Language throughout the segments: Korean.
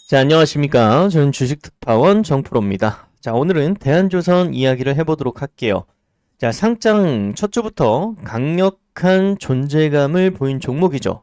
자, 안녕하십니까. 저는 주식특파원 정프로입니다. 자, 오늘은 대한조선 이야기를 해보도록 할게요. 자, 상장 첫 주부터 강력한 존재감을 보인 종목이죠.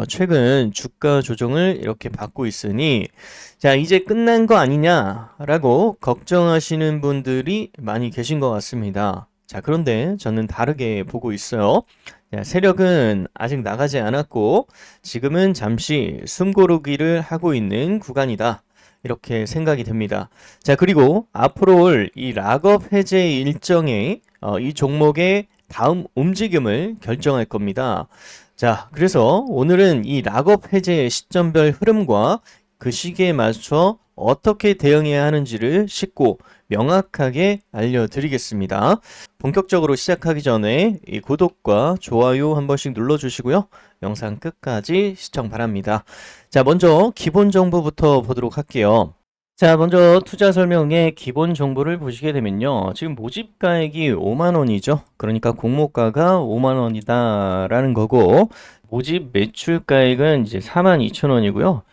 최근 주가 조정을 이렇게 받고 있으니, 자, 이제 끝난 거 아니냐라고 걱정하시는 분들이 많이 계신 것 같습니다. 자, 그런데 저는 다르게 보고 있어요. 자, 세력은 아직 나가지 않았고, 지금은 잠시 숨고르기를 하고 있는 구간이다. 이렇게 생각이 됩니다. 자, 그리고 앞으로 올 이 락업 해제 일정에 이 종목의 다음 움직임을 결정할 겁니다. 자, 그래서 오늘은 이 락업 해제 시점별 흐름과 그 시기에 맞춰 어떻게 대응해야 하는지를 쉽고 명확하게 알려드리겠습니다. 본격적으로 시작하기 전에 이 구독과 좋아요 한 번씩 눌러주시고요. 영상 끝까지 시청 바랍니다. 자, 먼저 기본 정보부터 보도록 할게요. 자, 먼저 투자 설명의 기본 정보를 보시게 되면요. 지금 모집가액이 5만 원이죠. 그러니까 공모가가 5만 원이다라는 거고, 모집 매출가액은 이제 4만 2천 원이고요.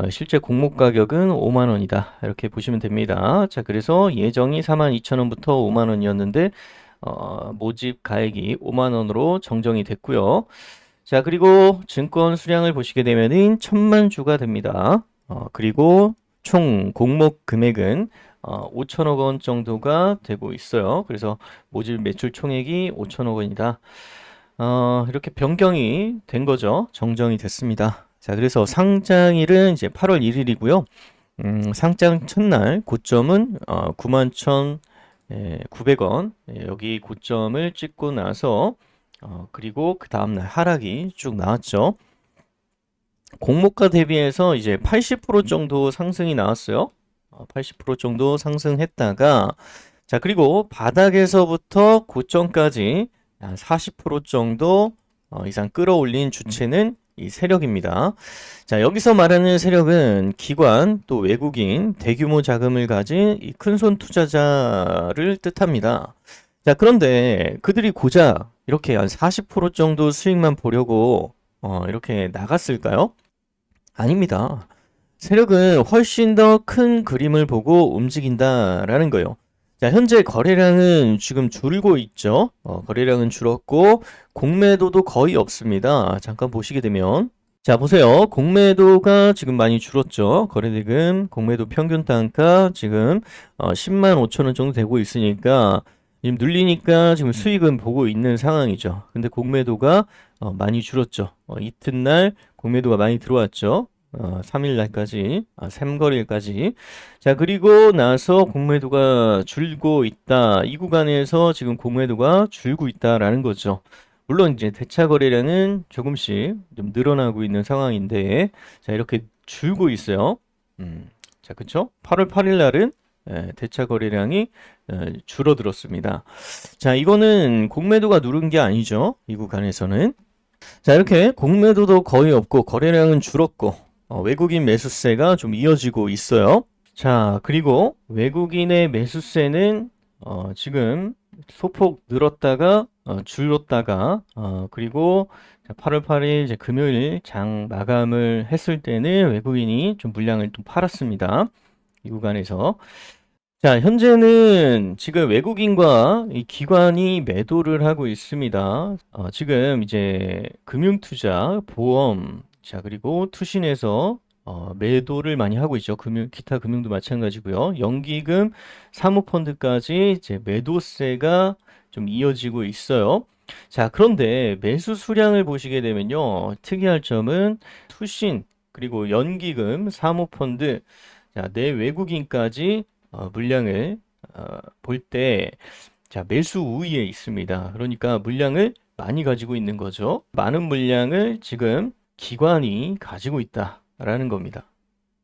실제 공모 가격은 5만 원이다. 이렇게 보시면 됩니다. 자, 그래서 예정이 4만 2천 원부터 5만 원이었는데, 모집 가액이 5만 원으로 정정이 됐고요. 자, 그리고 증권 수량을 보시게 되면은 1천만 주가 됩니다. 그리고 총 공모 금액은 5천억 원 정도가 되고 있어요. 그래서 모집 매출 총액이 5천억 원이다. 이렇게 변경이 된 거죠. 정정이 됐습니다. 자, 그래서 상장일은 이제 8월 1일이고요. 상장 첫날 고점은 91,900원. 여기 고점을 찍고 나서 그리고 그 다음날 하락이 쭉 나왔죠. 공모가 대비해서 이제 80% 정도 상승이 나왔어요. 80% 정도 상승했다가 자, 그리고 바닥에서부터 고점까지 한 40% 정도 이상 끌어올린 주체는 이 세력입니다. 자, 여기서 말하는 세력은 기관, 또 외국인, 대규모 자금을 가진 이 큰손 투자자를 뜻합니다. 자, 그런데 그들이 고작 이렇게 한 40% 정도 수익만 보려고 이렇게 나갔을까요? 아닙니다. 세력은 훨씬 더 큰 그림을 보고 움직인다라는 거예요. 자, 현재 거래량은 지금 줄고 있죠. 거래량은 줄었고 공매도도 거의 없습니다. 잠깐 보시게 되면 자, 보세요. 공매도가 지금 많이 줄었죠. 거래대금 공매도 평균 단가 지금 10만 5천 원 정도 되고 있으니까 지금 눌리니까 지금 수익은 보고 있는 상황이죠. 근데 공매도가 많이 줄었죠. 이튿날 공매도가 많이 들어왔죠. 3일 날까지, 3거일까지. 자, 그리고 나서 공매도가 줄고 있다. 이 구간에서 지금 공매도가 줄고 있다라는 거죠. 물론 이제 대차 거래량은 조금씩 좀 늘어나고 있는 상황인데, 자, 이렇게 줄고 있어요. 자, 그쵸? 8월 8일 날은 대차 거래량이 줄어들었습니다. 자, 이거는 공매도가 누른 게 아니죠. 이 구간에서는. 자, 이렇게 공매도도 거의 없고 거래량은 줄었고 외국인 매수세가 좀 이어지고 있어요. 자, 그리고 외국인의 매수세는 지금 소폭 늘었다가 줄었다가 그리고 8월 8일 이제 금요일 장 마감을 했을 때는 외국인이 좀 물량을 좀 팔았습니다. 이 구간에서. 자, 현재는 지금 외국인과 이 기관이 매도를 하고 있습니다. 지금 이제 금융투자, 보험, 자, 그리고 투신에서 매도를 많이 하고 있죠. 기타 금융도 마찬가지고요. 연기금, 사모펀드까지 이제 매도세가 좀 이어지고 있어요. 자, 그런데 매수 수량을 보시게 되면요. 특이할 점은 투신, 그리고 연기금, 사모펀드, 자, 내 외국인까지 물량을 볼 때, 자, 매수 우위에 있습니다. 그러니까 물량을 많이 가지고 있는 거죠. 많은 물량을 지금 기관이 가지고 있다라는 겁니다.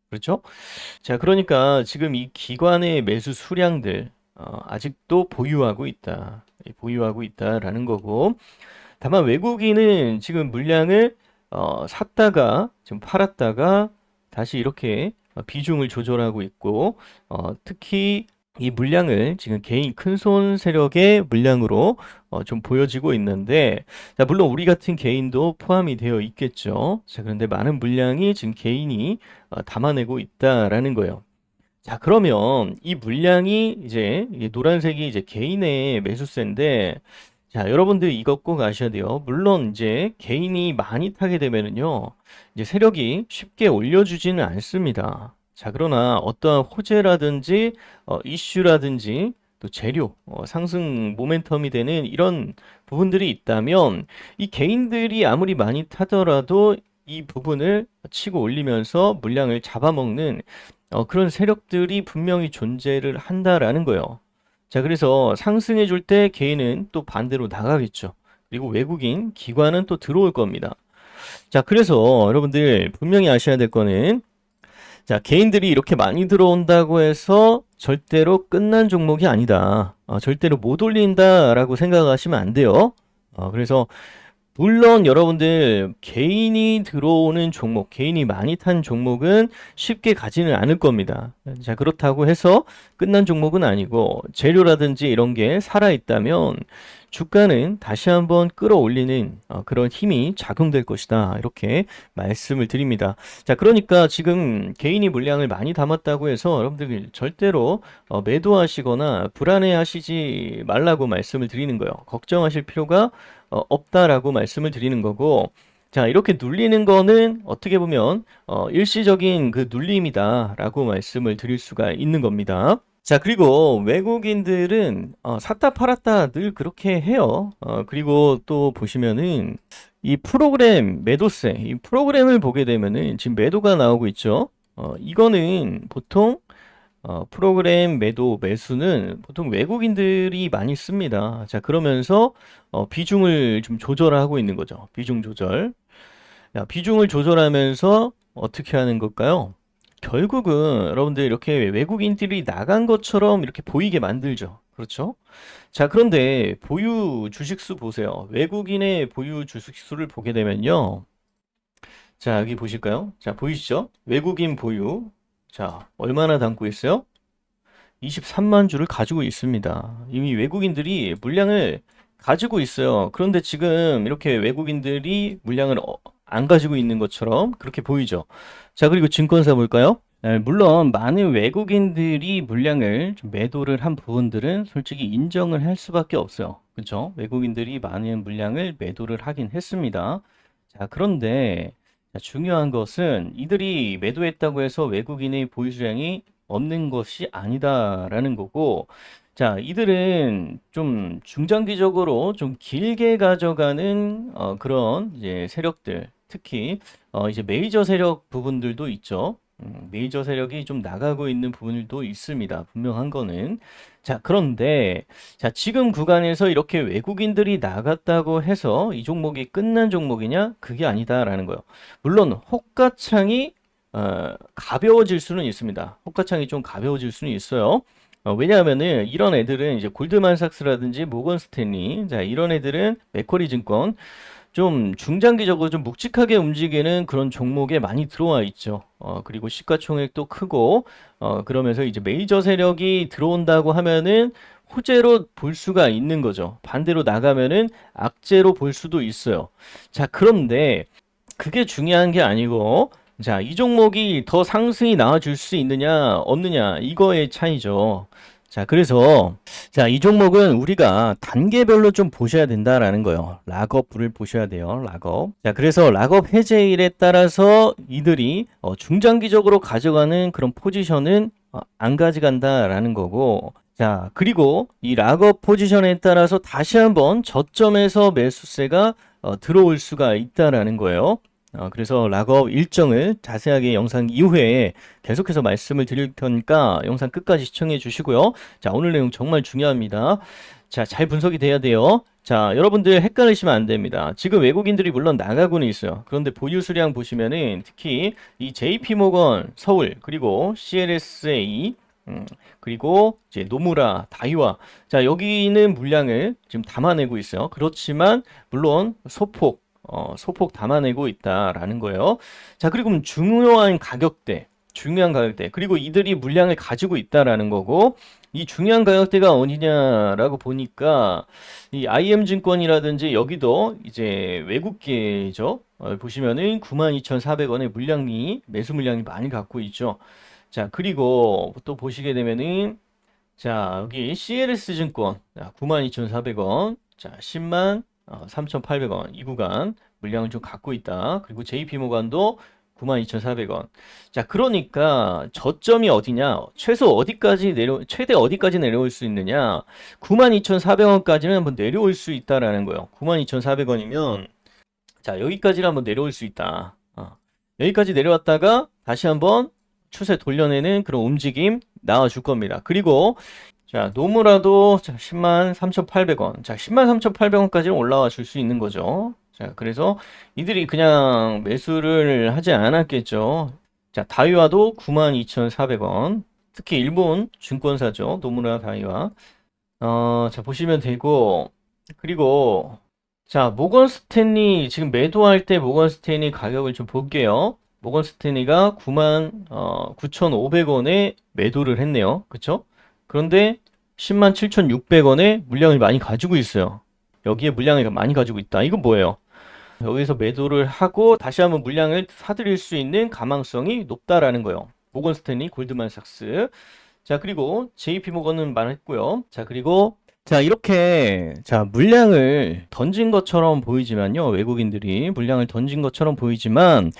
그렇죠? 자, 그러니까 지금 이 기관의 매수 수량들 아직도 보유하고 있다. 보유하고 있다라는 거고, 다만 외국인은 지금 물량을 샀다가 지금 팔았다가 다시 이렇게 비중을 조절하고 있고 특히 이 물량을 지금 개인 큰손 세력의 물량으로 좀 보여지고 있는데, 자, 물론 우리 같은 개인도 포함이 되어 있겠죠. 자, 그런데 많은 물량이 지금 개인이 담아내고 있다라는 거예요. 자, 그러면 이 물량이 이제 이게 노란색이 이제 개인의 매수세인데, 자, 여러분들 이거 꼭 아셔야 돼요. 물론 이제 개인이 많이 타게 되면은요, 이제 세력이 쉽게 올려주지는 않습니다. 자, 그러나 어떠한 호재라든지 이슈라든지 또 재료, 상승 모멘텀이 되는 이런 부분들이 있다면 이 개인들이 아무리 많이 타더라도 이 부분을 치고 올리면서 물량을 잡아먹는 그런 세력들이 분명히 존재를 한다라는 거예요. 자, 그래서 상승해 줄 때 개인은 또 반대로 나가겠죠. 그리고 외국인, 기관은 또 들어올 겁니다. 자, 그래서 여러분들 분명히 아셔야 될 거는, 자, 개인들이 이렇게 많이 들어온다고 해서 절대로 끝난 종목이 아니다. 절대로 못 올린다라고 생각하시면 안 돼요. 그래서 물론 여러분들 개인이 들어오는 종목, 개인이 많이 탄 종목은 쉽게 가지는 않을 겁니다. 자, 그렇다고 해서 끝난 종목은 아니고 재료라든지 이런 게 살아있다면 주가는 다시 한번 끌어올리는 그런 힘이 작용될 것이다. 이렇게 말씀을 드립니다. 자, 그러니까 지금 개인이 물량을 많이 담았다고 해서 여러분들 절대로 매도하시거나 불안해하시지 말라고 말씀을 드리는 거예요. 걱정하실 필요가 없다라고 말씀을 드리는 거고, 자, 이렇게 눌리는 거는 어떻게 보면 일시적인 그 눌림이다라고 말씀을 드릴 수가 있는 겁니다. 자, 그리고 외국인들은 샀다 팔았다 늘 그렇게 해요. 그리고 또 보시면은 이 프로그램 매도세, 이 프로그램을 보게 되면은 지금 매도가 나오고 있죠. 이거는 보통 프로그램 매도 매수는 보통 외국인들이 많이 씁니다. 자, 그러면서 비중을 좀 조절하고 있는 거죠. 비중 조절. 야, 비중을 조절하면서 어떻게 하는 걸까요? 결국은 여러분들 이렇게 외국인들이 나간 것처럼 이렇게 보이게 만들죠. 그렇죠? 자, 그런데 보유 주식수 보세요. 외국인의 보유 주식수를 보게 되면요. 자, 여기 보실까요? 자, 보이시죠? 외국인 보유. 자, 얼마나 담고 있어요? 23만 주를 가지고 있습니다. 이미 외국인들이 물량을 가지고 있어요. 그런데 지금 이렇게 외국인들이 물량을 안 가지고 있는 것처럼 그렇게 보이죠. 자, 그리고 증권사 볼까요? 물론 많은 외국인들이 물량을 좀 매도를 한 부분들은 솔직히 인정을 할 수밖에 없어요. 그렇죠? 외국인들이 많은 물량을 매도를 하긴 했습니다. 자, 그런데 자, 중요한 것은 이들이 매도했다고 해서 외국인의 보유 수량이 없는 것이 아니다라는 거고, 자, 이들은 좀 중장기적으로 좀 길게 가져가는 그런 이제 세력들, 특히 이제 메이저 세력 부분들도 있죠. 메이저 세력이 좀 나가고 있는 부분들도 있습니다. 분명한 거는. 자, 그런데 자, 지금 구간에서 이렇게 외국인들이 나갔다고 해서 이 종목이 끝난 종목이냐? 그게 아니다라는 거예요. 물론 호가창이 가벼워질 수는 있습니다. 호가창이 좀 가벼워질 수는 있어요. 왜냐하면은 이런 애들은 이제 골드만삭스라든지 모건 스탠리, 자, 이런 애들은 맥쿼리 증권 좀 중장기적으로 좀 묵직하게 움직이는 그런 종목에 많이 들어와 있죠. 그리고 시가총액도 크고, 그러면서 이제 메이저 세력이 들어온다고 하면은 호재로 볼 수가 있는 거죠. 반대로 나가면은 악재로 볼 수도 있어요. 자, 그런데 그게 중요한 게 아니고, 자, 이 종목이 더 상승이 나와줄 수 있느냐, 없느냐, 이거의 차이죠. 자, 그래서, 자, 이 종목은 우리가 단계별로 좀 보셔야 된다라는 거예요. 락업을 보셔야 돼요, 락업. 자, 그래서 락업 해제일에 따라서 이들이 중장기적으로 가져가는 그런 포지션은 안 가져간다라는 거고, 자, 그리고 이 락업 포지션에 따라서 다시 한번 저점에서 매수세가 들어올 수가 있다라는 거예요. 그래서 락업 일정을 자세하게 영상 이후에 계속해서 말씀을 드릴 테니까 영상 끝까지 시청해 주시고요. 자, 오늘 내용 정말 중요합니다. 자, 잘 분석이 돼야 돼요. 자, 여러분들 헷갈리시면 안 됩니다. 지금 외국인들이 물론 나가고는 있어요. 그런데 보유 수량 보시면은 특히 이 JP모건 서울 그리고 CLSA 그리고 이제 노무라, 다이와, 자, 여기는 물량을 지금 담아내고 있어요. 그렇지만 물론 소폭 담아내고 있다라는 거예요. 자, 그리고 중요한 가격대. 중요한 가격대. 그리고 이들이 물량을 가지고 있다라는 거고, 이 중요한 가격대가 어디냐라고 보니까 이 IM증권이라든지 여기도 이제 외국계죠. 보시면은 92,400원의 물량이 매수 물량이 많이 갖고 있죠. 자, 그리고 또 보시게 되면은 자, 여기 CLS 증권 92,400원. 자, 10만 3,800원 이 구간 물량을 좀 갖고 있다. 그리고 JP모간도 92,400원. 자, 그러니까 저점이 어디냐? 최대 어디까지 내려올 수 있느냐? 92,400원까지는 한번 내려올 수 있다라는 거예요. 92,400원이면 자, 여기까지는 한번 내려올 수 있다. 여기까지 내려왔다가 다시 한번 추세 돌려내는 그런 움직임 나와줄 겁니다. 그리고 자, 노무라도 10만 3,800원. 자, 10만 3,800원까지는 올라와 줄 수 있는 거죠. 자, 그래서 이들이 그냥 매수를 하지 않았겠죠. 자, 다이와도 92,400원. 특히 일본 증권사죠. 노무라 다이와. 자, 보시면 되고, 그리고, 자, 모건 스탠리, 지금 매도할 때 모건 스탠리 가격을 좀 볼게요. 모건 스탠리가 99,500원에 매도를 했네요. 그쵸? 그런데 10만 7,600원에 물량을 많이 가지고 있어요. 여기에 물량을 많이 가지고 있다. 이건 뭐예요? 여기서 매도를 하고 다시 한번 물량을 사들일 수 있는 가망성이 높다라는 거예요. 모건 스탠리, 골드만삭스. 자, 그리고 JP모건은 말했고요. 자, 그리고 자, 이렇게 자, 물량을 던진 것처럼 보이지만요. 외국인들이 물량을 던진 것처럼 보이지만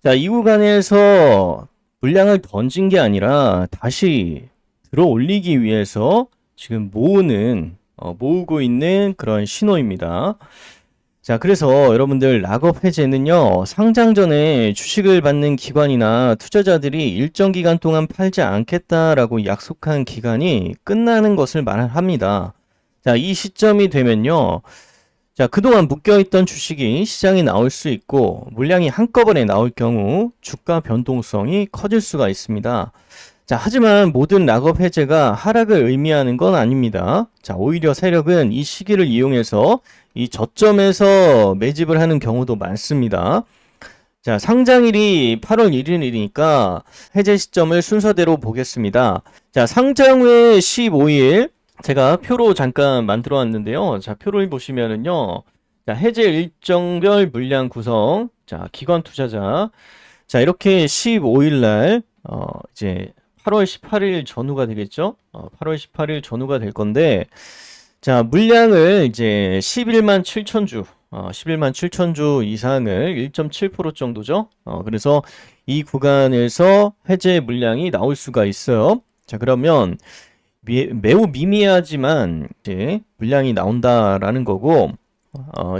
자, 이 구간에서 물량을 던진 게 아니라 다시 들어 올리기 위해서 지금 모으고 있는 그런 신호입니다. 자, 그래서 여러분들 락업 해제는요, 상장 전에 주식을 받는 기관이나 투자자들이 일정 기간 동안 팔지 않겠다라고 약속한 기간이 끝나는 것을 말합니다. 자, 이 시점이 되면요, 자, 그동안 묶여있던 주식이 시장에 나올 수 있고, 물량이 한꺼번에 나올 경우 주가 변동성이 커질 수가 있습니다. 자, 하지만 모든 락업 해제가 하락을 의미하는 건 아닙니다. 자, 오히려 세력은 이 시기를 이용해서 이 저점에서 매집을 하는 경우도 많습니다. 자, 상장일이 8월 1일이니까 해제 시점을 순서대로 보겠습니다. 자, 상장 후에 15일 제가 표로 잠깐 만들어 왔는데요. 자, 표를 보시면은요. 자, 해제 일정별 물량 구성. 자, 기관 투자자. 자, 이렇게 15일 날 이제 8월 18일 전후가 되겠죠? 8월 18일 전후가 될 건데, 자, 물량을 이제 11만 7천 주, 11만 7천 주 이상을 1.7% 정도죠? 그래서 이 구간에서 해제 물량이 나올 수가 있어요. 자, 그러면 매우 미미하지만 이제 물량이 나온다라는 거고,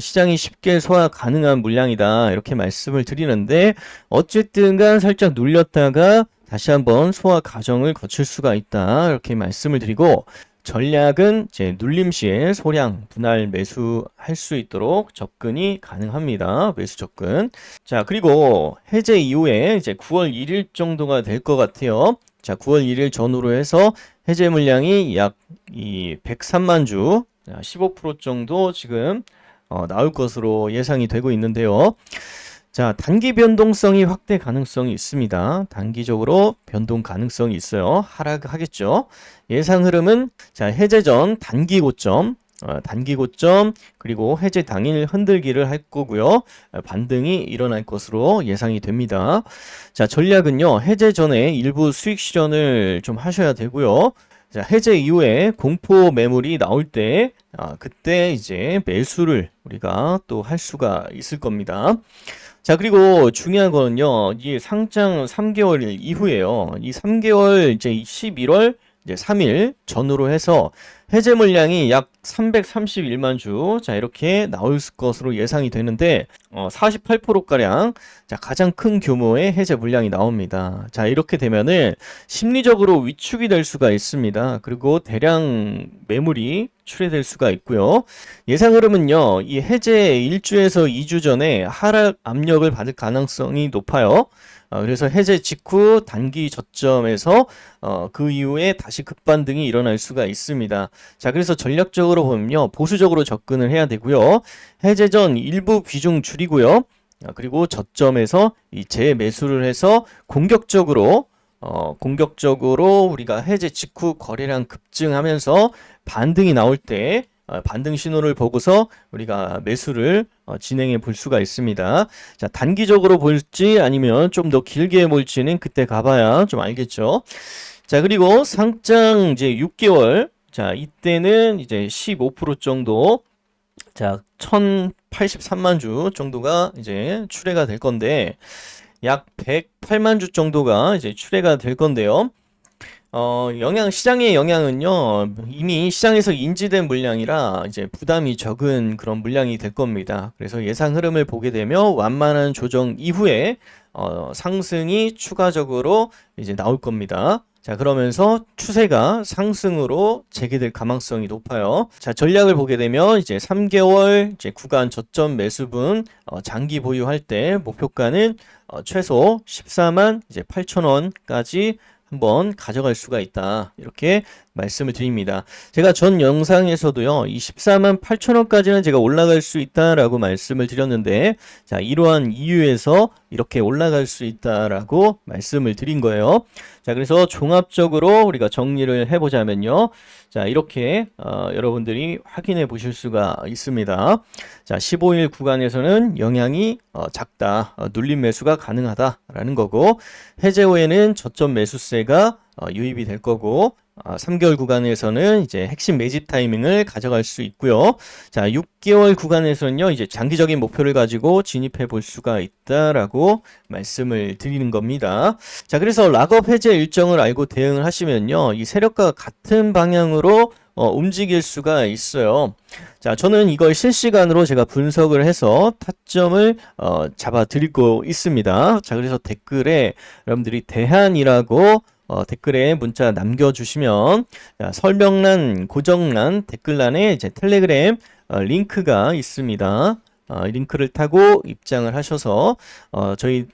시장이 쉽게 소화 가능한 물량이다. 이렇게 말씀을 드리는데, 어쨌든 간 살짝 눌렸다가 다시 한번 소화 과정을 거칠 수가 있다. 이렇게 말씀을 드리고, 전략은 이제 눌림 시에 소량 분할 매수할 수 있도록 접근이 가능합니다. 매수 접근. 자, 그리고 해제 이후에 이제 9월 1일 정도가 될 것 같아요. 자, 9월 1일 전후로 해서 해제 물량이 약 103만 주, 15% 정도 지금 나올 것으로 예상이 되고 있는데요. 자, 단기 변동성이 확대 가능성이 있습니다. 단기적으로 변동 가능성이 있어요. 하락하겠죠. 예상 흐름은 자, 해제 전 단기 고점, 그리고 해제 당일 흔들기를 할 거고요. 반등이 일어날 것으로 예상이 됩니다. 자, 전략은요. 해제 전에 일부 수익 실현을 좀 하셔야 되고요. 자, 해제 이후에 공포 매물이 나올 때 그때 이제 매수를 우리가 또 할 수가 있을 겁니다. 자, 그리고 중요한 거는요, 이 상장 3개월 이후에요. 이 3개월 이제 11월 이제 3일 전후로 해서 해제 물량이 약 331만 주, 자, 이렇게 나올 것으로 예상이 되는데, 48%가량, 자, 가장 큰 규모의 해제 물량이 나옵니다. 자, 이렇게 되면은 심리적으로 위축이 될 수가 있습니다. 그리고 대량 매물이 출회될 수가 있고요. 예상 흐름은요, 이 해제 1주에서 2주 전에 하락 압력을 받을 가능성이 높아요. 그래서 해제 직후 단기 저점에서 그 이후에 다시 급반등이 일어날 수가 있습니다. 자, 그래서 전략적으로 보면요, 보수적으로 접근을 해야 되고요. 해제 전 일부 비중 줄이고요. 그리고 저점에서 이 재매수를 해서 공격적으로 공격적으로 우리가 해제 직후 거래량 급증하면서 반등이 나올 때 반등 신호를 보고서 우리가 매수를 진행해 볼 수가 있습니다. 자, 단기적으로 볼지 아니면 좀 더 길게 볼지는 그때 가봐야 좀 알겠죠. 자, 그리고 상장 이제 6개월. 자, 이때는 이제 15% 정도. 자, 1083만 주 정도가 이제 출회가 될 건데, 약 108만 주 정도가 이제 출회가 될 건데요. 시장의 영향은요, 이미 시장에서 인지된 물량이라 이제 부담이 적은 그런 물량이 될 겁니다. 그래서 예상 흐름을 보게 되면 완만한 조정 이후에, 상승이 추가적으로 이제 나올 겁니다. 자, 그러면서 추세가 상승으로 재개될 가능성이 높아요. 자, 전략을 보게 되면 이제 3개월 이제 구간 저점 매수분, 장기 보유할 때 목표가는 최소 14만 이제 8천 원까지 한번 가져갈 수가 있다. 이렇게 말씀을 드립니다. 제가 전 영상에서도요, 이 14만 8천 원까지는 제가 올라갈 수 있다라고 말씀을 드렸는데, 자, 이러한 이유에서 이렇게 올라갈 수 있다라고 말씀을 드린 거예요. 자, 그래서 종합적으로 우리가 정리를 해보자면요. 자, 이렇게 여러분들이 확인해 보실 수가 있습니다. 자, 15일 구간에서는 영향이 작다. 눌림 매수가 가능하다라는 거고, 해제 후에는 저점 매수세가 유입이 될 거고, 3개월 구간에서는 이제 핵심 매집 타이밍을 가져갈 수 있고요. 자, 6개월 구간에서는요, 이제 장기적인 목표를 가지고 진입해 볼 수가 있다라고 말씀을 드리는 겁니다. 자, 그래서 락업 해제 일정을 알고 대응을 하시면요, 이 세력과 같은 방향으로 움직일 수가 있어요. 자, 저는 이걸 실시간으로 제가 분석을 해서 타점을 잡아 드리고 있습니다. 자, 그래서 댓글에 여러분들이 대한이라고 댓글에 문자 남겨주시면, 자, 설명란, 고정란, 댓글란에 이제 텔레그램 링크가 있습니다. 링크를 타고 입장을 하셔서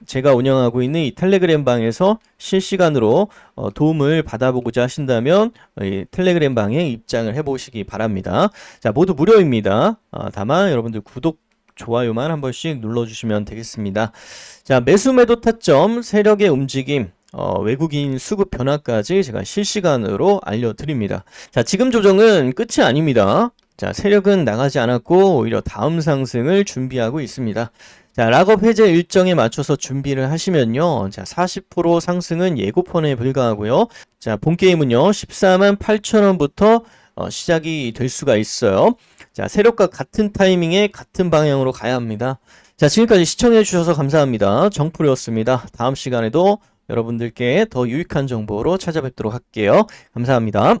제가 운영하고 있는 이 텔레그램 방에서 실시간으로 도움을 받아보고자 하신다면 이 텔레그램 방에 입장을 해보시기 바랍니다. 자, 모두 무료입니다. 다만 여러분들 구독, 좋아요만 한 번씩 눌러주시면 되겠습니다. 자, 매수 매도 타점, 세력의 움직임, 외국인 수급 변화까지 제가 실시간으로 알려드립니다. 자, 지금 조정은 끝이 아닙니다. 자, 세력은 나가지 않았고 오히려 다음 상승을 준비하고 있습니다. 자, 락업 해제 일정에 맞춰서 준비를 하시면요. 자, 40% 상승은 예고편에 불과하고요. 자, 본게임은요. 14만 8천 원부터 시작이 될 수가 있어요. 자, 세력과 같은 타이밍에 같은 방향으로 가야 합니다. 자, 지금까지 시청해 주셔서 감사합니다. 정프로였습니다. 다음 시간에도 여러분들께 더 유익한 정보로 찾아뵙도록 할게요. 감사합니다.